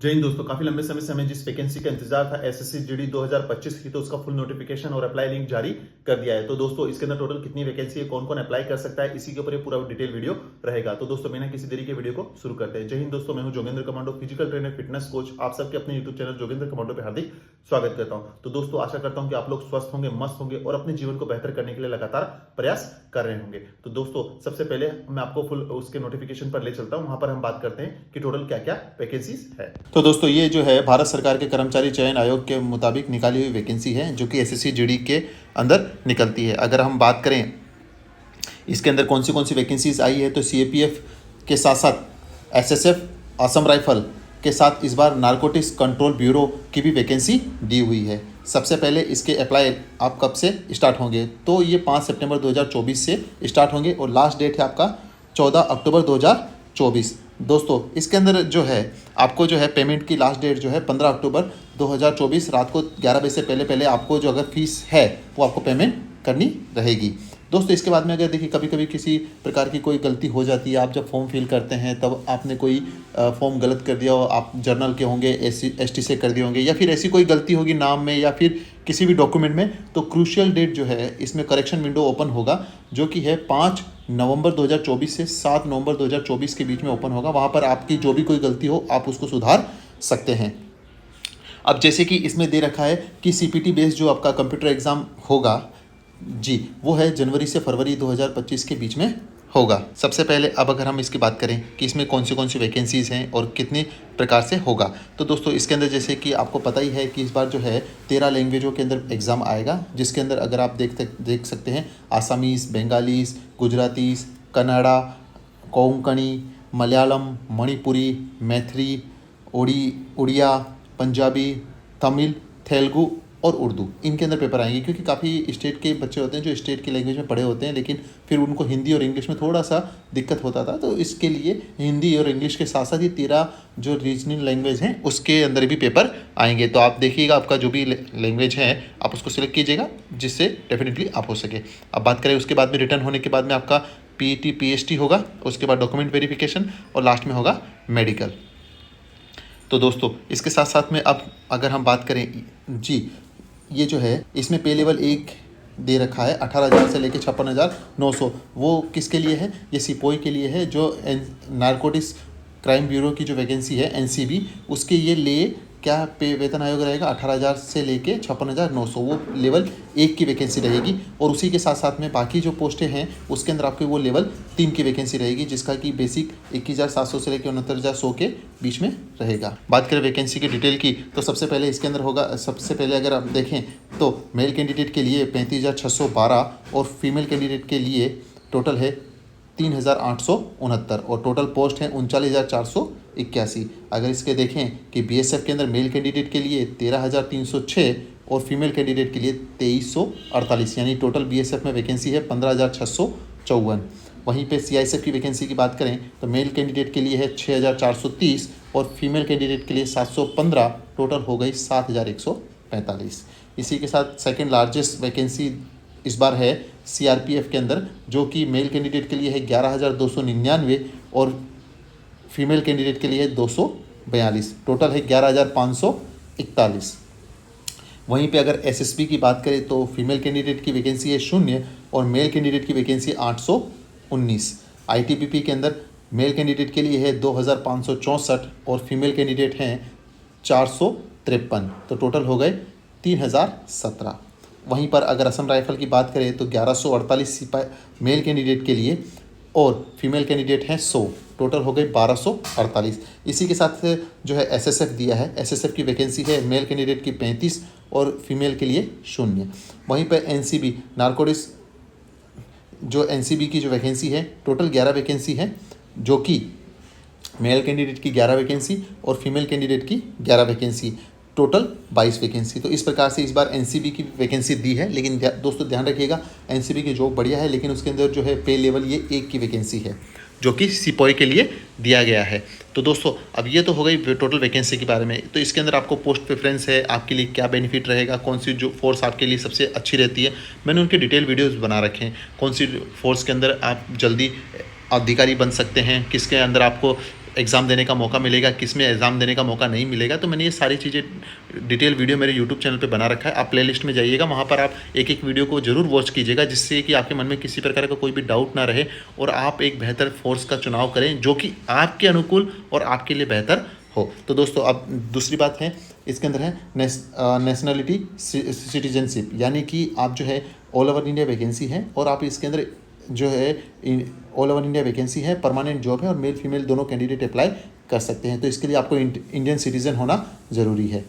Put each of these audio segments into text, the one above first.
जय हिंद दोस्तों, काफी लंबे समय से हमें जिस वैकेंसी का इंतजार था एसएससी जीडी 2025 की, तो उसका फुल नोटिफिकेशन और अप्लाई लिंक जारी कर दिया है। तो दोस्तों इसके अंदर टोटल कितनी वैकेंसी है, कौन कौन अप्लाई कर सकता है, इसी के ऊपर ये पूरा डिटेल वीडियो रहेगा। तो दोस्तों बिना किसी देरी के वीडियो को शुरू करते हैं। जय हिंद दोस्तों, मैं हूं Jogendra commando, physical trainer, fitness coach. आप सबके अपने यूट्यूब चैनल जोगेंद्र कमांडो पे हार्दिक स्वागत करता हूं। तो दोस्तों आशा करता हूं कि आप लोग स्वस्थ होंगे, मस्त होंगे और अपने जीवन को बेहतर करने के लिए लगातार प्रयास कर रहे होंगे। तो दोस्तों सबसे पहले मैं आपको फुल उसके नोटिफिकेशन पर ले चलता हूं, वहां पर हम बात करते हैं कि टोटल क्या क्या वैकेंसीज है। तो दोस्तों ये जो है भारत सरकार के कर्मचारी चयन आयोग के मुताबिक निकाली हुई वैकेंसी है, जो कि एसएससी जीडी के अंदर निकलती है। अगर हम बात करें इसके अंदर कौन सी वैकेंसीज आई है, तो सीएपीएफ के साथ साथ एसएसएफ, असम राइफल के साथ इस बार नारकोटिक्स कंट्रोल ब्यूरो की भी वैकेंसी दी हुई है। सबसे पहले इसके अप्लाई आप कब से स्टार्ट होंगे, तो ये 5 सितंबर 2024 से स्टार्ट होंगे और लास्ट डेट है आपका 14 अक्टूबर 2024। दोस्तों इसके अंदर जो है आपको जो है पेमेंट की लास्ट डेट जो है 15 अक्टूबर 2024 रात को 11 बजे से पहले आपको जो अगर फीस है वो आपको पेमेंट करनी रहेगी। दोस्तों इसके बाद में अगर देखिए कभी कभी किसी प्रकार की कोई गलती हो जाती है, आप जब फॉर्म फिल करते हैं तब आपने कोई फॉर्म गलत कर दिया हो, आप जर्नल के होंगे, एसटी से कर दिए होंगे, या फिर ऐसी कोई गलती होगी नाम में या फिर किसी भी डॉक्यूमेंट में, तो क्रूशियल डेट जो है इसमें करेक्शन विंडो ओपन होगा, जो कि है 5 नवंबर 2024 से 7 नवंबर 2024 के बीच में ओपन होगा। वहाँ पर आपकी जो भी कोई गलती हो आप उसको सुधार सकते हैं। अब जैसे कि इसमें दे रखा है कि सीपीटी बेस्ड जो आपका कंप्यूटर एग्ज़ाम होगा जी, वो है जनवरी से फरवरी 2025 के बीच में होगा। सबसे पहले अब अगर हम इसकी बात करें कि इसमें कौन सी वैकेंसीज़ हैं और कितने प्रकार से होगा, तो दोस्तों इसके अंदर जैसे कि आपको पता ही है कि इस बार जो है 13 लैंग्वेजों के अंदर एग्ज़ाम आएगा, जिसके अंदर अगर आप देख सकते हैं आसामीज़, बंगालीज़, गुजरातीज़, कन्नड़ा, कोंकणी, मलयालम, मणिपुरी, मैथिली, उड़िया, पंजाबी, तमिल, तेलुगु और उर्दू, इनके अंदर पेपर आएंगे। क्योंकि काफ़ी स्टेट के बच्चे होते हैं जो स्टेट की लैंग्वेज में पढ़े होते हैं, लेकिन फिर उनको हिंदी और इंग्लिश में थोड़ा सा दिक्कत होता था, तो इसके लिए हिंदी और इंग्लिश के साथ साथ ही 13 जो रीजनल लैंग्वेज हैं उसके अंदर भी पेपर आएंगे। तो आप देखिएगा आपका जो भी लैंग्वेज है आप उसको सिलेक्ट कीजिएगा, जिससे डेफिनेटली आप हो सके। अब बात करें उसके बाद में रिटर्न होने के बाद में आपका पीटी पीएचटी होगा, उसके बाद डॉक्यूमेंट वेरिफिकेशन और लास्ट में होगा मेडिकल। तो दोस्तों इसके साथ साथ में अब अगर हम बात करें जी, ये जो है इसमें पे लेवल 1 दे रखा है 18,000 से लेकर 56,900। वो किसके लिए है, ये सिपोई के लिए है, जो नारकोटिक्स क्राइम ब्यूरो की जो वैकेंसी है एनसीबी, उसके ये लिए क्या पे वेतन आयोग रहेगा 18,000 से लेके 56,900, वो लेवल 1 की वैकेंसी रहेगी। और उसी के साथ साथ में बाकी जो पोस्टें हैं उसके अंदर आपकी वो लेवल 3 की वैकेंसी रहेगी, जिसका कि बेसिक 21,700 से लेकर 69,100 के बीच में रहेगा। बात करें वैकेंसी की डिटेल की, तो सबसे पहले इसके अंदर होगा, सबसे पहले अगर आप देखें तो मेल कैंडिडेट के लिए 35,612 और फीमेल कैंडिडेट के लिए टोटल है 3,869 और टोटल पोस्ट है 39,481। अगर इसके देखें कि बीएसएफ के अंदर मेल कैंडिडेट के लिए 13,306 और फीमेल कैंडिडेट के लिए 2,348, यानी टोटल बीएसएफ में वैकेंसी है 15,654। वहीं पे सीआईएसएफ की वैकेंसी की बात करें तो मेल कैंडिडेट के लिए है 6,430 और फीमेल कैंडिडेट के लिए 715, टोटल हो गई 7,145। इसी के साथ सेकेंड लार्जेस्ट वैकेंसी इस बार है सीआरपीएफ के अंदर, जो कि मेल कैंडिडेट के लिए है 11,299 और फीमेल कैंडिडेट के लिए है 242, टोटल है 11,541। वहीं पे अगर एसएसबी की बात करें तो फीमेल कैंडिडेट की वैकेंसी है 0 और मेल कैंडिडेट की वैकेंसी 819। आईटीबीपी के अंदर मेल कैंडिडेट के लिए है 2,564 और फीमेल कैंडिडेट हैं 453, तो टोटल हो गए 3,017। वहीं पर अगर असम राइफल की बात करें तो 1148 सिपाही मेल कैंडिडेट के लिए और फीमेल कैंडिडेट हैं 100, टोटल हो गई 1248। इसी के साथ जो है एसएसएफ दिया है, एसएसएफ की वैकेंसी है मेल कैंडिडेट की 35 और फीमेल के लिए 0। वहीं पर एनसीबी नारकोटिक्स जो एनसीबी की जो वैकेंसी है टोटल 11 वैकेंसी है, जो कि मेल कैंडिडेट की 11 वैकेंसी और फीमेल कैंडिडेट की 11 वैकेंसी, टोटल 22 वैकेंसी। तो इस प्रकार से इस बार एनसीबी की वैकेंसी दी है। लेकिन दोस्तों ध्यान रखिएगा एनसीबी की जॉब बढ़िया है, लेकिन उसके अंदर जो है पे लेवल ये 1 की वैकेंसी है, जो कि सिपोई के लिए दिया गया है। तो दोस्तों अब ये तो हो गई टोटल वैकेंसी के बारे में। तो इसके अंदर आपको पोस्ट प्रेफरेंस है, आपके लिए क्या बेनिफिट रहेगा, कौन सी जो फोर्स आपके लिए सबसे अच्छी रहती है, मैंने उनके डिटेल वीडियोज़ बना रखे हैं। कौन सी फोर्स के अंदर आप जल्दी अधिकारी बन सकते हैं, किसके अंदर आपको एग्ज़ाम देने का मौका मिलेगा, किस में एग्ज़ाम देने का मौका नहीं मिलेगा। तो मैंने ये सारी चीज़ें डिटेल वीडियो मेरे यूट्यूब चैनल पे बना रखा है। आप प्लेलिस्ट में जाइएगा, वहाँ पर आप एक एक वीडियो को ज़रूर वॉच कीजिएगा, जिससे कि आपके मन में किसी प्रकार का कोई भी डाउट ना रहे और आप एक बेहतर फोर्स का चुनाव करें जो कि आपके अनुकूल और आपके लिए बेहतर हो। तो दोस्तों अब दूसरी बात है, इसके अंदर है नेशनलिटी सिटीजनशिप, यानी कि आप जो है ऑल ओवर इंडिया वैकेंसी है और आप इसके अंदर जो है ऑल ओवर इंडिया वैकेंसी है, परमानेंट जॉब है और मेल फीमेल दोनों कैंडिडेट अप्लाई कर सकते हैं। तो इसके लिए आपको इंडियन सिटीज़न होना ज़रूरी है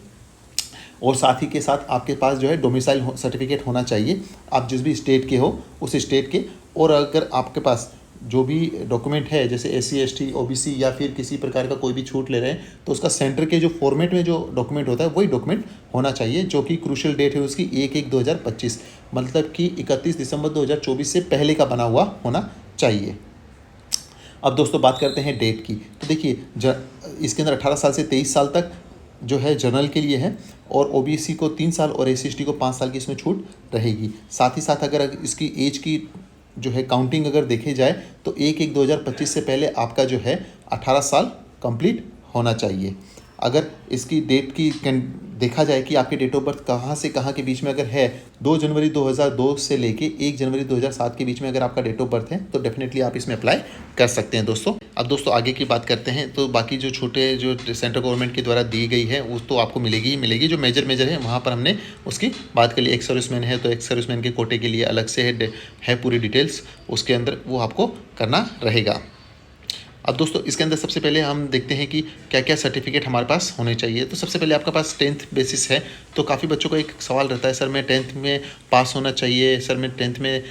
और साथ ही के साथ आपके पास जो है डोमिसाइल सर्टिफिकेट होना चाहिए, आप जिस भी स्टेट के हो उस स्टेट के। और अगर आपके पास जो भी डॉक्यूमेंट है जैसे SC ST OBC या फिर किसी प्रकार का कोई भी छूट ले रहे हैं, तो उसका सेंटर के जो फॉर्मेट में जो डॉक्यूमेंट होता है वही डॉक्यूमेंट होना चाहिए, जो कि क्रूशियल डेट है उसकी 1/1/2025, मतलब कि 31 दिसंबर 2024 से पहले का बना हुआ होना चाहिए। अब दोस्तों बात करते हैं डेट की। तो देखिए इसके अंदर 18 साल से 23 साल तक जो है जनरल के लिए है और OBC को 3 साल और SC ST को 5 साल की इसमें छूट रहेगी। साथ ही साथ अगर इसकी एज की जो है काउंटिंग अगर देखे जाए तो 1/1/2025 से पहले आपका जो है 18 साल कंप्लीट होना चाहिए। अगर इसकी डेट की देखा जाए कि आपकी डेट ऑफ बर्थ कहाँ से कहाँ के बीच में अगर है, 2 जनवरी 2002 से लेके 1 जनवरी 2007 के बीच में अगर आपका डेट ऑफ बर्थ है तो डेफिनेटली आप इसमें अप्लाई कर सकते हैं दोस्तों। अब दोस्तों आगे की बात करते हैं, तो बाकी जो छूटें जो सेंट्रल गवर्नमेंट के द्वारा दी गई है वो तो आपको मिलेगी ही मिलेगी। जो मेजर है वहाँ पर हमने उसकी बात कर ली। एक्स सर्विसमैन है तो एक्स सर्विसमैन के कोटे के लिए अलग से है पूरी डिटेल्स, उसके अंदर वो आपको करना रहेगा। अब दोस्तों इसके अंदर सबसे पहले हम देखते हैं कि क्या क्या सर्टिफिकेट हमारे पास होने चाहिए। तो सबसे पहले आपके पास 10th बेसिस है, तो काफ़ी बच्चों को एक सवाल रहता है, सर मैं 10th में पास होना चाहिए, सर मैं 10th में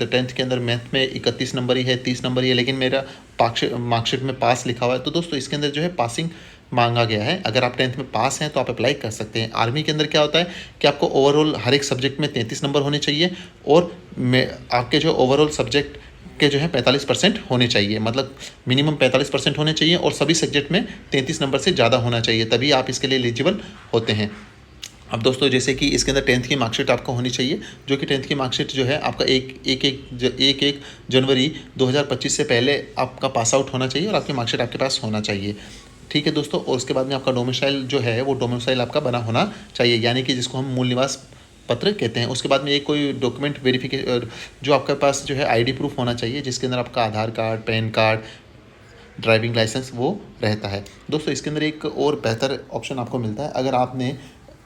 10th के अंदर मैथ में 31 नंबर ही है, 30 नंबर ही है, लेकिन मेरा मार्कशीट में पास लिखा हुआ है। तो दोस्तों इसके अंदर जो है पासिंग मांगा गया है। अगर आप 10th में पास हैं तो आप अप्लाई कर सकते हैं। आर्मी के अंदर क्या होता है कि आपको ओवरऑल हर एक सब्जेक्ट में 33 नंबर होने चाहिए और आपके जो ओवरऑल सब्जेक्ट के जो है 45% होने चाहिए, मतलब मिनिमम 45% होने चाहिए और सभी सब्जेक्ट में 33 नंबर से ज़्यादा होना चाहिए, तभी आप इसके लिए एलिजिबल होते हैं। अब दोस्तों जैसे कि इसके अंदर 10th की मार्कशीट आपको होनी चाहिए, जो कि 10th की मार्कशीट जो है आपका एक जनवरी 2025 से पहले आपका पास आउट होना चाहिए और आपकी मार्कशीट आपके पास होना चाहिए। ठीक है दोस्तों, और उसके बाद में आपका डोमिसाइल जो है वो डोमिसाइल आपका बना होना चाहिए, यानी कि जिसको हम मूल निवास पत्र कहते हैं। उसके बाद में एक कोई डॉक्यूमेंट वेरिफिकेशन जो आपके पास जो है आईडी प्रूफ होना चाहिए, जिसके अंदर आपका Aadhaar card, PAN card, driving licence वो रहता है। दोस्तों इसके अंदर एक और बेहतर ऑप्शन आपको मिलता है, अगर आपने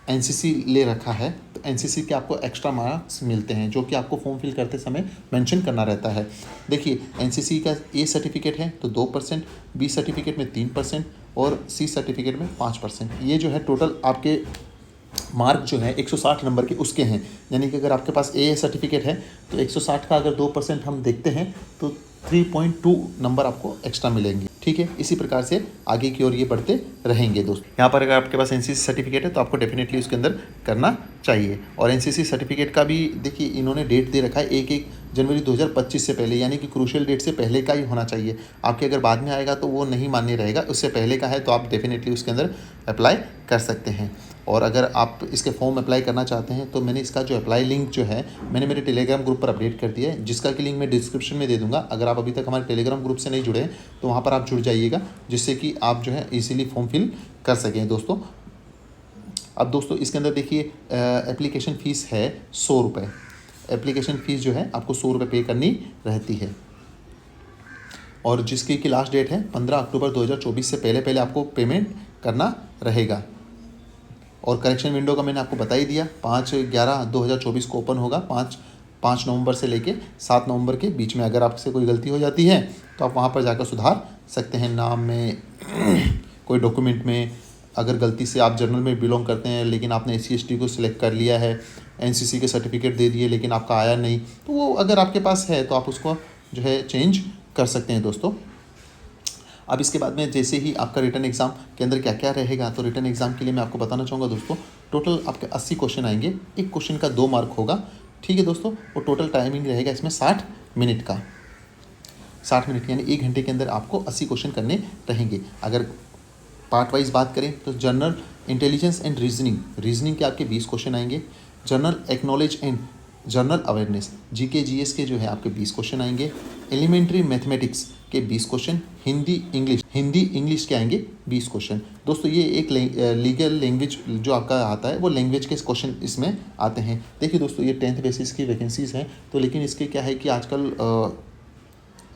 एनसीसी ले रखा है तो एनसीसी के आपको एक्स्ट्रा मार्क्स मिलते हैं, जो कि आपको फॉर्म फिल करते समय मेंशन करना रहता है। देखिए एनसीसी का ए सर्टिफिकेट है तो 2%, बी सर्टिफिकेट में 3% और सी सर्टिफिकेट में 5%। ये जो है टोटल आपके मार्क जो है 160 नंबर के उसके हैं, यानी कि अगर आपके पास ए यहाँ है तो 160 का अगर 2% हम देखते हैं तो 3.2 नंबर आपको एक्स्ट्रा मिलेंगे। ठीक है, इसी प्रकार से आगे की ओर ये बढ़ते रहेंगे दोस्त। यहाँ पर अगर आपके पास एनसीसी सर्टिफिकेट है तो आपको डेफिनेटली उसके अंदर करना चाहिए। और एनसीसी सर्टिफिकेट का भी देखिए इन्होंने डेट दे रखा है 1 जनवरी 2025 से पहले, यानी कि क्रूशियल डेट से पहले का ही होना चाहिए। आपके अगर बाद में आएगा तो वो नहीं मान्य रहेगा, उससे पहले का है तो आप डेफिनेटली उसके अंदर अप्लाई कर सकते हैं। और अगर आप इसके फॉर्म अप्लाई करना चाहते हैं तो मैंने इसका जो अप्लाई लिंक जो है मैंने मेरे टेलीग्राम ग्रुप पर अपडेट कर दिया है, जिसका कि लिंक मैं डिस्क्रिप्शन में दे दूंगा। अगर आप अभी तक हमारे टेलीग्राम ग्रुप से नहीं जुड़े हैं तो वहाँ पर आप जुड़ जाइएगा, जिससे कि आप जो है इजीली फॉर्म फिल कर सकें दोस्तों। अब दोस्तों इसके अंदर देखिए एप्लीकेशन फ़ीस है 100 रुपये। एप्लीकेशन फ़ीस जो है आपको 100 रुपये पे करनी रहती है और जिसकी की लास्ट डेट है 15 अक्टूबर 2024 से पहले आपको पेमेंट करना रहेगा। और करेक्शन विंडो का मैंने आपको बता ही दिया, 5/11/2024 को ओपन होगा, 5 नवंबर से लेके 7 नवंबर के बीच में। अगर आपसे कोई गलती हो जाती है तो आप वहाँ पर जाकर सुधार सकते हैं, नाम में कोई डॉक्यूमेंट में। अगर गलती से आप जर्नल में बिलोंग करते हैं लेकिन आपने SC ST को सिलेक्ट कर लिया है, NCC के सर्टिफिकेट दे दिए लेकिन आपका आया नहीं, तो वो अगर आपके पास है तो आप उसको जो है चेंज कर सकते हैं दोस्तों। अब इसके बाद में जैसे ही आपका रिटर्न एग्ज़ाम के अंदर क्या क्या रहेगा, तो रिटर्न एग्ज़ाम के लिए मैं आपको बताना चाहूँगा दोस्तों, टोटल आपके 80 क्वेश्चन आएंगे, एक क्वेश्चन का 2 मार्क होगा। ठीक है दोस्तों, और टोटल टाइमिंग रहेगा इसमें 60 मिनट का, 60 मिनट यानी 1 घंटे के अंदर आपको 80 क्वेश्चन करने रहेंगे। अगर पार्ट वाइज बात करें तो जनरल इंटेलिजेंस एंड रीजनिंग के आपके 20 क्वेश्चन आएंगे। General acknowledge and general awareness GK GS के जो है आपके 20 क्वेश्चन आएंगे। एलिमेंट्री मैथमेटिक्स के 20 क्वेश्चन, हिंदी इंग्लिश के आएंगे 20 क्वेश्चन। दोस्तों ये एक लीगल लैंग्वेज जो आपका आता है वो लैंग्वेज के क्वेश्चन इसमें आते हैं। देखिए दोस्तों ये 10th बेसिस की वैकेंसीज़ हैं, तो लेकिन इसके क्या है कि आजकल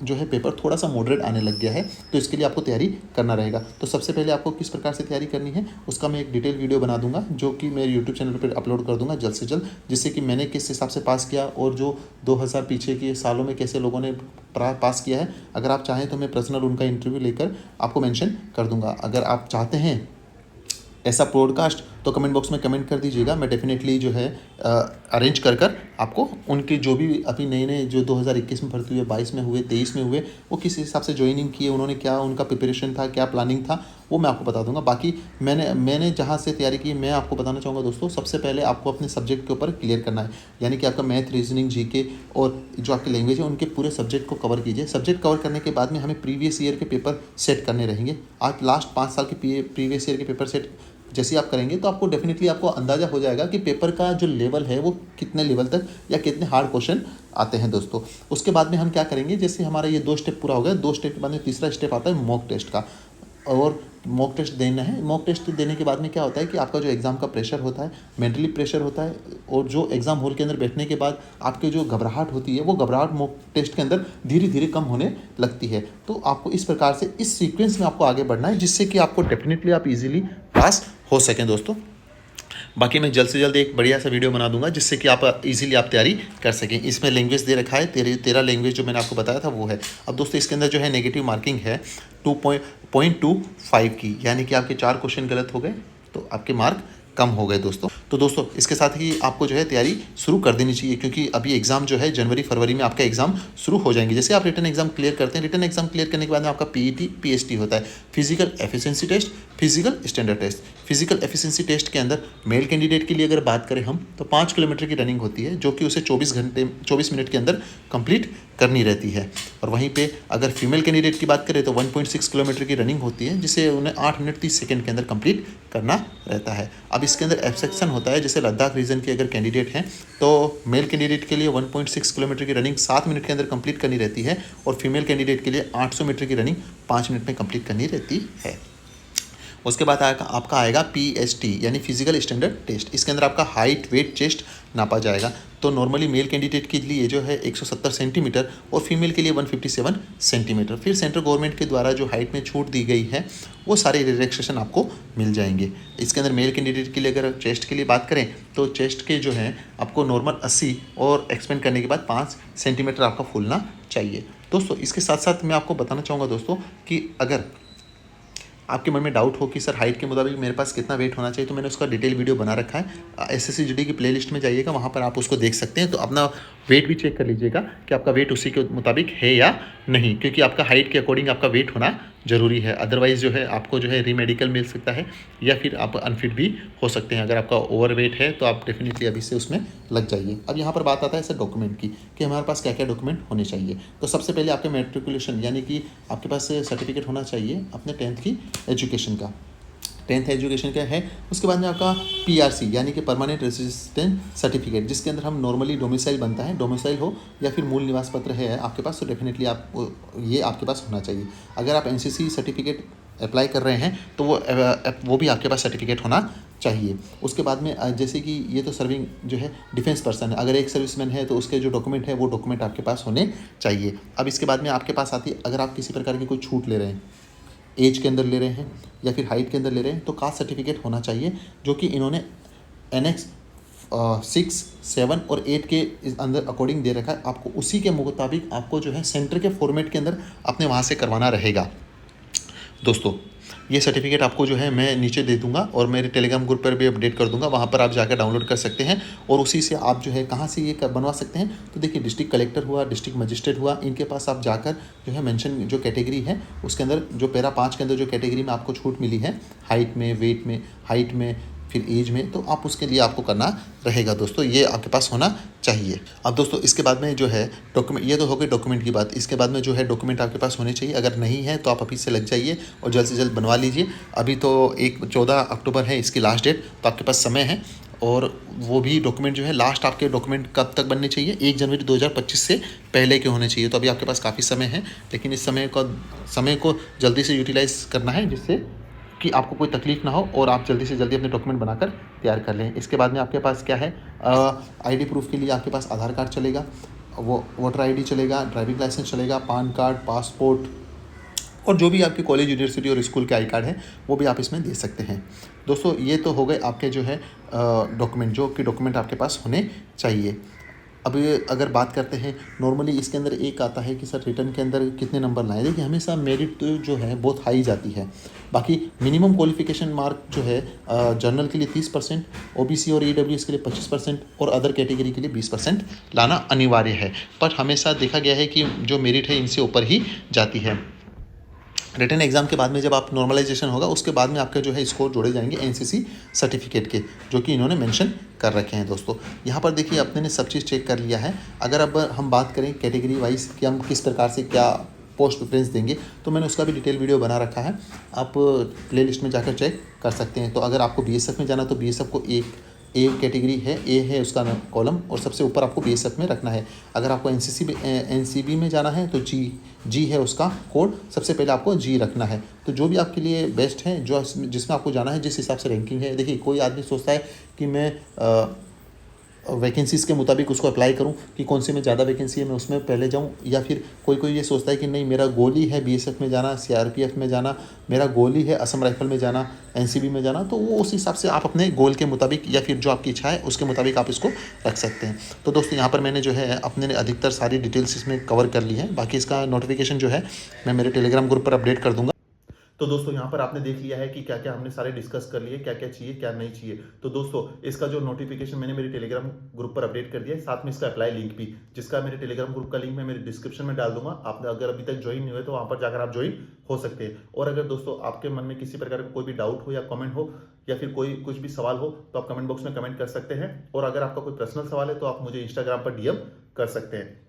जो है पेपर थोड़ा सा मॉडरेट आने लग गया है, तो इसके लिए आपको तैयारी करना रहेगा। तो सबसे पहले आपको किस प्रकार से तैयारी करनी है उसका मैं एक डिटेल वीडियो बना दूंगा, जो कि मेरे यूट्यूब चैनल पर अपलोड कर दूंगा जल्द से जल्द, जिससे कि मैंने किस हिसाब से पास किया और जो 2000 पीछे के सालों में कैसे लोगों ने पास किया है। अगर आप चाहें तो मैं पर्सनल उनका इंटरव्यू लेकर आपको मेंशन कर दूंगा। अगर आप चाहते हैं ऐसा पॉडकास्ट तो कमेंट बॉक्स में कमेंट कर दीजिएगा, मैं डेफिनेटली जो है अरेंज कर आपको उनके जो भी अभी नए जो 2021 में भर्ती हुए, 22 में हुए, 23 में हुए, वो किस हिसाब से ज्वाइनिंग किए, उन्होंने क्या उनका प्रिपरेशन था, क्या प्लानिंग था, वो मैं आपको बता दूंगा। बाकी मैंने जहाँ से तैयारी की मैं आपको बताना चाहूँगा दोस्तों, सबसे पहले आपको अपने सब्जेक्ट के ऊपर क्लियर करना है, यानी कि आपका मैथ, रीजनिंग, जीके और जो आपकी लैंग्वेज है उनके पूरे सब्जेक्ट को कवर कीजिए। सब्जेक्ट कवर करने के बाद में हमें प्रीवियस ईयर के पेपर सेट करने रहेंगे। आप लास्ट 5 साल के प्रीवियस ईयर के पेपर सेट जैसे आप करेंगे तो आपको डेफिनेटली आपको अंदाज़ा हो जाएगा कि पेपर का जो लेवल है वो कितने लेवल तक या कितने हार्ड क्वेश्चन आते हैं दोस्तों। उसके बाद में हम क्या करेंगे, जैसे हमारा ये 2 स्टेप पूरा हो गया, 2 स्टेप के बाद में तीसरा स्टेप आता है मॉक टेस्ट का, और मॉक टेस्ट देना है। मॉक टेस्ट देने के बाद में क्या होता है कि आपका जो एग्ज़ाम का प्रेशर होता है, मेंटली प्रेशर होता है, और जो एग्ज़ाम हॉल के अंदर बैठने के बाद आपकी जो घबराहट होती है वो घबराहट मॉक टेस्ट के अंदर धीरे धीरे कम होने लगती है। तो आपको इस प्रकार से इस सीक्वेंस में आपको आगे बढ़ना है, जिससे कि आपको डेफिनेटली आप इजीली पास हो सकें दोस्तों। बाकी मैं जल्द से जल्द एक बढ़िया सा वीडियो बना दूंगा, जिससे कि आप इजीली आप तैयारी कर सकें। इसमें लैंग्वेज दे रखा है, 13 लैंग्वेज जो मैंने आपको बताया था वो है। अब दोस्तों इसके अंदर जो है नेगेटिव मार्किंग है 2.25 की, यानी कि आपके 4 क्वेश्चन गलत हो गए तो आपके मार्क कम हो गए दोस्तों। तो दोस्तों इसके साथ ही आपको जो है तैयारी शुरू कर देनी चाहिए, क्योंकि अभी एग्जाम जो है जनवरी फरवरी में आपका एग्जाम शुरू हो जाएंगे। जैसे आप रिटन एग्जाम क्लियर करते हैं, रिटन एग्जाम क्लियर करने के बाद में आपका पीईटी पीएसटी होता है, physical efficiency test, physical standard test. Physical efficiency test के अंदर मेल कैंडिडेट के लिए अगर बात करें हम तो 5 किलोमीटर की रनिंग होती है, जो कि उसे 24 मिनट के अंदर कंप्लीट करनी रहती है। और वहीं पे अगर फीमेल कैंडिडेट की बात करें तो 1.6 किलोमीटर की रनिंग होती है, जिसे उन्हें 8 मिनट 30 सेकंड के अंदर कंप्लीट करना रहता है। अब इसके अंदर एक्सेप्शन होता है, जैसे लद्दाख रीजन के अगर कैंडिडेट हैं तो मेल कैंडिडेट के लिए 1.6 किलोमीटर की रनिंग 7 मिनट के अंदर कंप्लीट करनी रहती है, और फीमेल कैंडिडेट के लिए 800 मीटर की रनिंग 5 मिनट में कंप्लीट करनी रहती है। उसके बाद आपका आएगा पीएसटी यानी फिजिकल स्टैंडर्ड टेस्ट। इसके अंदर आपका हाइट, वेट, चेस्ट नापा जाएगा। तो नॉर्मली मेल कैंडिडेट के लिए जो है 170 सेंटीमीटर और फीमेल के लिए 157 सेंटीमीटर। फिर सेंट्रल गवर्नमेंट के द्वारा जो हाइट में छूट दी गई है वो सारे रिलैक्सेशन आपको मिल जाएंगे। इसके अंदर मेल कैंडिडेट के लिए अगर चेस्ट के लिए बात करें तो चेस्ट के जो है आपको नॉर्मल 80 और एक्सपेंड करने के बाद 5 सेंटीमीटर आपका फूलना चाहिए। दोस्तों इसके साथ साथ मैं आपको बताना चाहूँगा दोस्तों कि अगर आपके मन में डाउट हो कि सर हाइट के मुताबिक मेरे पास कितना वेट होना चाहिए, तो मैंने उसका डिटेल वीडियो बना रखा है। एसएससी जीडी की प्लेलिस्ट में जाइएगा, वहाँ पर आप उसको देख सकते हैं। तो अपना वेट भी चेक कर लीजिएगा कि आपका वेट उसी के मुताबिक है या नहीं, क्योंकि आपका हाइट के अकॉर्डिंग आपका वेट होना ज़रूरी है। अदरवाइज़ जो है आपको जो है रीमेडिकल मिल सकता है, या फिर आप अनफिट भी हो सकते हैं। अगर आपका ओवर वेट है तो आप डेफिनेटली अभी से उसमें लग जाइए। अब यहाँ पर बात आता है सर डॉक्यूमेंट की, कि हमारे पास क्या क्या डॉक्यूमेंट होने चाहिए। तो सबसे पहले आपके मैट्रिकुलेशन यानी कि आपके पास सर्टिफिकेट होना चाहिए अपने 10th की एजुकेशन का, 10th एजुकेशन का है। उसके बाद में आपका पीआरसी यानी कि परमानेंट रेजिडेंट सर्टिफिकेट, जिसके अंदर हम नॉर्मली डोमिसाइल बनता है, डोमिसाइल हो या फिर मूल निवास पत्र है आपके पास, तो डेफिनेटली आप ये आपके पास होना चाहिए। अगर आप एनसीसी सर्टिफिकेट अप्लाई कर रहे हैं तो वो भी आपके पास सर्टिफिकेट होना चाहिए। उसके बाद में जैसे कि ये तो सर्विंग जो है डिफेंस पर्सन है, अगर एक सर्विसमैन है तो उसके जो डॉक्यूमेंट है वो डॉक्यूमेंट आपके पास होने चाहिए। अब इसके बाद में आपके पास आती है, अगर आप किसी प्रकार की कोई छूट ले रहे हैं, एज के अंदर ले रहे हैं या फिर हाइट के अंदर ले रहे हैं, तो कास्ट सर्टिफिकेट होना चाहिए, जो कि इन्होंने एनेक्स 6, 7 और 8 के अंदर अकॉर्डिंग दे रखा है। आपको उसी के मुताबिक आपको जो है सेंटर के फॉर्मेट के अंदर अपने वहाँ से करवाना रहेगा। दोस्तों ये सर्टिफिकेट आपको जो है मैं नीचे दे दूंगा और मेरे टेलीग्राम ग्रुप पर भी अपडेट कर दूंगा, वहाँ पर आप जाकर डाउनलोड कर सकते हैं। और उसी से आप जो है कहाँ से ये बनवा सकते हैं, तो देखिए डिस्ट्रिक्ट कलेक्टर हुआ, डिस्ट्रिक्ट मजिस्ट्रेट हुआ, इनके पास आप जाकर जो है मेंशन जो कैटेगरी है उसके अंदर जो पैरा 5 के अंदर जो कैटेगरी में आपको छूट मिली है, हाइट में, वेट में, हाइट में, फिर एज में, तो आप उसके लिए आपको करना रहेगा दोस्तों, ये आपके पास होना चाहिए। अब दोस्तों इसके बाद में जो है डॉक्यूमेंट, ये तो हो गई डॉक्यूमेंट की बात। इसके बाद में जो है डॉक्यूमेंट आपके पास होने चाहिए, अगर नहीं है तो आप अभी से लग जाइए और जल्द से जल्द बनवा लीजिए। अभी तो 14 अक्टूबर है इसकी लास्ट डेट, तो आपके पास समय है। और वो भी डॉक्यूमेंट जो है लास्ट आपके डॉक्यूमेंट कब तक बनने चाहिए, 1 जनवरी 2025 से पहले के होने चाहिए। तो अभी आपके पास काफ़ी समय है, लेकिन इस समय को जल्दी से यूटिलाइज़ करना है, जिससे कि आपको कोई तकलीफ ना हो और आप जल्दी से जल्दी अपने डॉक्यूमेंट बनाकर तैयार कर लें। इसके बाद में आपके पास क्या है, आईडी प्रूफ के लिए आपके पास आधार कार्ड चलेगा, वो वोटर आईडी चलेगा, ड्राइविंग लाइसेंस चलेगा, पान कार्ड, पासपोर्ट और जो भी आपके कॉलेज, यूनिवर्सिटी और स्कूल के आई कार्ड है वो भी आप इसमें दे सकते हैं। दोस्तों ये तो हो गए आपके जो है डॉक्यूमेंट, जो कि डॉक्यूमेंट आपके पास होने चाहिए। अब अगर बात करते हैं, नॉर्मली इसके अंदर एक आता है कि सर रिटर्न के अंदर कितने नंबर लाएं। देखिए हमेशा मेरिट तो जो है बहुत हाई जाती है, बाकी मिनिमम क्वालिफिकेशन मार्क जो है जनरल के लिए 30%, ओबीसी और ईडब्ल्यूएस के लिए 25% और अदर कैटेगरी के लिए 20% लाना अनिवार्य है। पर हमेशा देखा गया है कि जो मेरिट है इनसे ऊपर ही जाती है। रिटन एग्जाम के बाद में जब आप नॉर्मलाइजेशन होगा, उसके बाद में आपके जो है स्कोर जोड़े जाएंगे एनसीसी सर्टिफिकेट के, जो कि इन्होंने मेंशन कर रखे हैं। दोस्तों यहाँ पर देखिए अपने ने सब चीज़ चेक कर लिया है। अगर अब हम बात करें कैटेगरी वाइज कि हम किस प्रकार से क्या पोस्ट प्रेफरेंस देंगे, तो मैंने उसका भी डिटेल वीडियो बना रखा है, आप प्लेलिस्ट में जाकर चेक कर सकते हैं। तो अगर आपको बीएसएफ में जाना तो बीएसएफ को ए कैटेगरी है, ए है उसका कॉलम, और सबसे ऊपर आपको बीएसएफ में रखना है। अगर आपको एनसीबी में जाना है तो जी है उसका कोड, सबसे पहले आपको जी रखना है। तो जो भी आपके लिए बेस्ट है, जो जिसमें आपको जाना है, जिस हिसाब से रैंकिंग है। देखिए कोई आदमी सोचता है कि मैं वैकेंसीज़ के मुताबिक उसको अप्लाई करूं कि कौन से में ज़्यादा वैकेंसी है मैं उसमें पहले जाऊं, या फिर कोई ये सोचता है कि नहीं मेरा गोल ही है बीएसएफ में जाना, सीआरपीएफ में जाना, मेरा गोल ही है असम राइफल में जाना, एनसीबी में जाना। तो वो उस हिसाब से आप अपने गोल के मुताबिक या फिर जो आपकी इच्छा है उसके मुताबिक आप इसको रख सकते हैं। तो दोस्तों यहाँ पर मैंने जो है अपने अधिकतर सारी डिटेल्स इसमें कवर कर ली है। बाकी इसका नोटिफिकेशन जो है मैं मेरे टेलीग्राम ग्रुप पर अपडेट कर दूँगा। तो दोस्तों यहाँ पर आपने देख लिया है कि क्या क्या हमने सारे डिस्कस कर लिए, क्या क्या चाहिए क्या नहीं चाहिए। तो दोस्तों इसका जो नोटिफिकेशन मैंने मेरे टेलीग्राम ग्रुप पर अपडेट कर दिया है, साथ में इसका अप्लाई लिंक भी, जिसका मेरे टेलीग्राम ग्रुप का लिंक मैं मेरे डिस्क्रिप्शन में डाल दूंगा। आप अगर अभी तक ज्वाइन नहीं हुए तो वहां पर जाकर आप ज्वाइन हो सकते हैं। और अगर दोस्तों आपके मन में किसी प्रकार का कोई भी डाउट हो या कमेंट हो या फिर कोई कुछ भी सवाल हो तो आप कमेंट बॉक्स में कमेंट कर सकते हैं। और अगर आपका कोई पर्सनल सवाल है तो आप मुझे इंस्टाग्राम पर डीएम कर सकते हैं।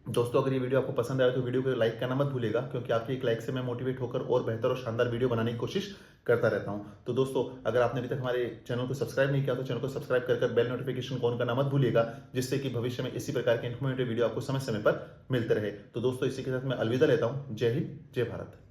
दोस्तों अगर ये वीडियो आपको पसंद आया तो वीडियो को लाइक करना मत भूलिएगा, क्योंकि आपकी एक लाइक से मैं मोटिवेट होकर और बेहतर और शानदार वीडियो बनाने की कोशिश करता रहता हूं। तो दोस्तों अगर आपने अभी तक हमारे चैनल को सब्सक्राइब नहीं किया तो चैनल को सब्सक्राइब कर बेल नोटिफिकेशन ऑन करना मत भूलिएगा, जिससे कि भविष्य में इसी प्रकार के इन्फॉर्मेटिव वीडियो आपको समय समय पर मिलते रहे। तो दोस्तों इसी के साथ मैं अलविदा लेता हूं। जय हिंद, जय भारत।